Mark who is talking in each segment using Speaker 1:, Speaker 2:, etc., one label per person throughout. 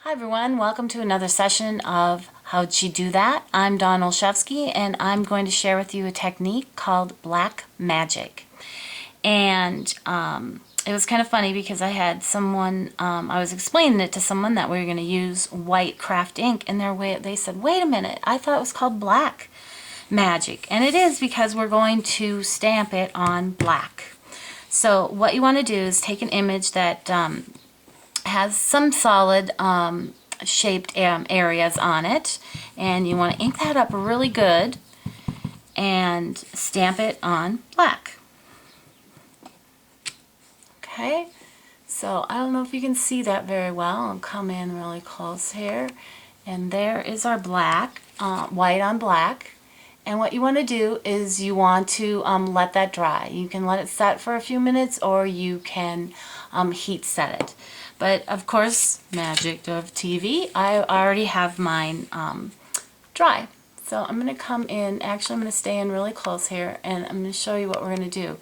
Speaker 1: Hi everyone, welcome to another session of How'd She Do That? I'm Dawn Olszewski and I'm going to share with you a technique called black magic. And it was kind of funny because I had someone, I was explaining it to someone that we were going to use white craft ink, and they said, wait a minute, I thought it was called black magic. And it is because we're going to stamp it on black. So what you want to do is take an image that has some solid shaped areas on it, and you want to ink that up really good and stamp it on black. Okay, so I don't know if you can see that very well. I'll come in really close here, and there is our black, white on black. And what you want to do is you want to let that dry. You can let it set for a few minutes, or you can heat set it. But of course, magic of TV, I already have mine dry. So I'm going to come in, actually I'm going to stay in really close here, and I'm going to show you what we're going to do.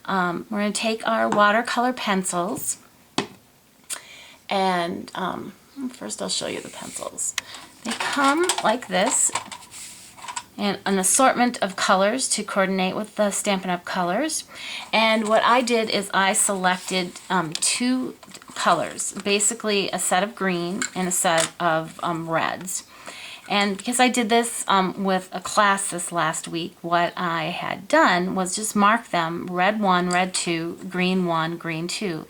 Speaker 1: We're going to take our watercolor pencils, and first I'll show you the pencils. They come like this, and an assortment of colors to coordinate with the Stampin' Up! Colors. And what I did is I selected two colors, basically a set of green and a set of reds. And because I did this with a class this last week, what I had done was just mark them red 1, red 2, green 1, green 2.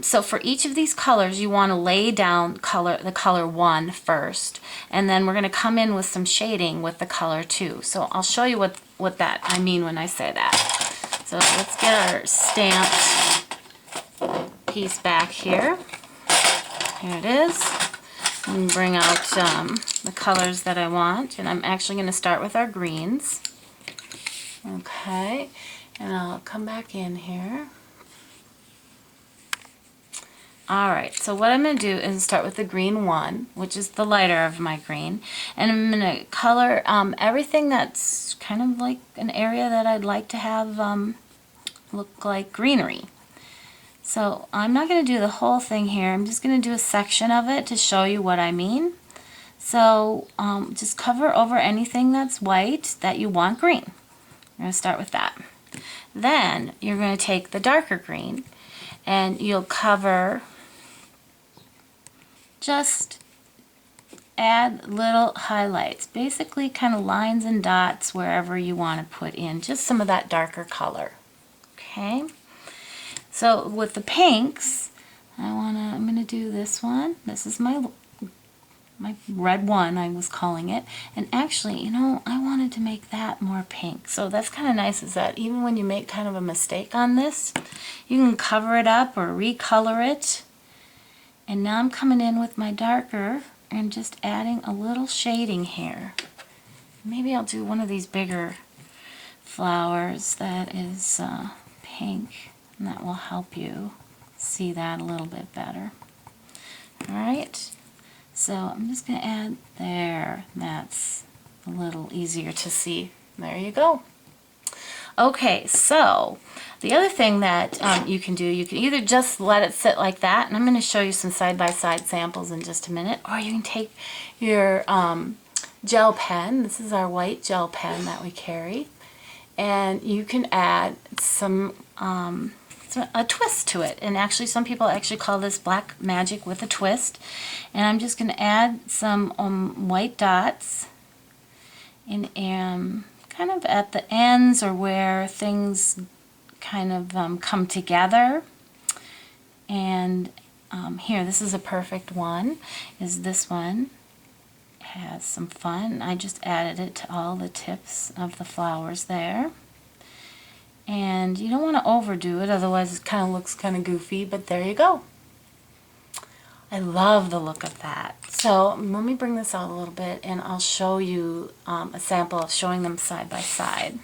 Speaker 1: So for each of these colors, you want to lay down the color 1 first, and then we're going to come in with some shading with the color 2. So I'll show you what that I mean when I say that. So let's get our stamped piece back here. Here it is. And bring out the colors that I want, and I'm actually going to start with our greens. Okay, and I'll come back in here. Alright, so what I'm going to do is start with the green 1, which is the lighter of my green, and I'm going to color everything that's kind of like an area that I'd like to have look like greenery. So I'm not going to do the whole thing here, I'm just going to do a section of it to show you what I mean. So just cover over anything that's white that you want green. I'm going to start with that. Then you're going to take the darker green and you'll cover, just add little highlights, basically kind of lines and dots wherever you want to put in just some of that darker color. Okay, so with the pinks, I'm going to do this one. This is my red 1, I was calling it, and actually, you know, I wanted to make that more pink. So that's kind of nice, is that even when you make kind of a mistake on this, you can cover it up or recolor it. And now I'm coming in with my darker and just adding a little shading here. Maybe I'll do one of these bigger flowers that is pink, and that will help you see that a little bit better. Alright, so I'm just going to add there. That's a little easier to see. There you go. Okay, so the other thing that you can do, you can either just let it sit like that, and I'm going to show you some side-by-side samples in just a minute, or you can take your gel pen. This is our white gel pen that we carry, and you can add a twist to it. And actually, some people actually call this black magic with a twist. And I'm just going to add some white dots in kind of at the ends, or where things kind of come together. And here, this is a perfect one, is this one. It has some fun. I just added it to all the tips of the flowers there. And you don't want to overdo it, otherwise it kind of looks kind of goofy, but there you go. I love the look of that. So let me bring this out a little bit, and I'll show you a sample of showing them side by side.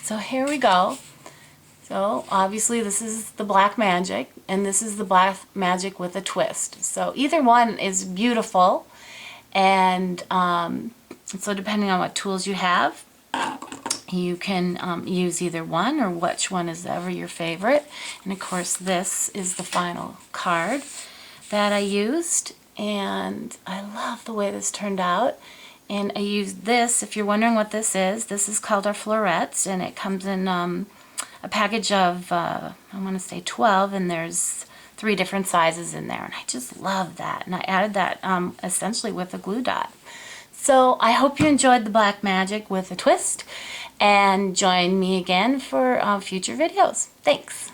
Speaker 1: So here we go. So obviously this is the black magic, and this is the black magic with a twist. So either one is beautiful, and so depending on what tools you have, you can use either one, or which one is ever your favorite. And of course, this is the final card that I used, and I love the way this turned out. And I used this, if you're wondering what this is called our florets, and it comes in a package of, I want to say 12, and there's 3 different sizes in there, and I just love that. And I added that essentially with a glue dot. So I hope you enjoyed the black magic with a twist, and join me again for future videos. Thanks.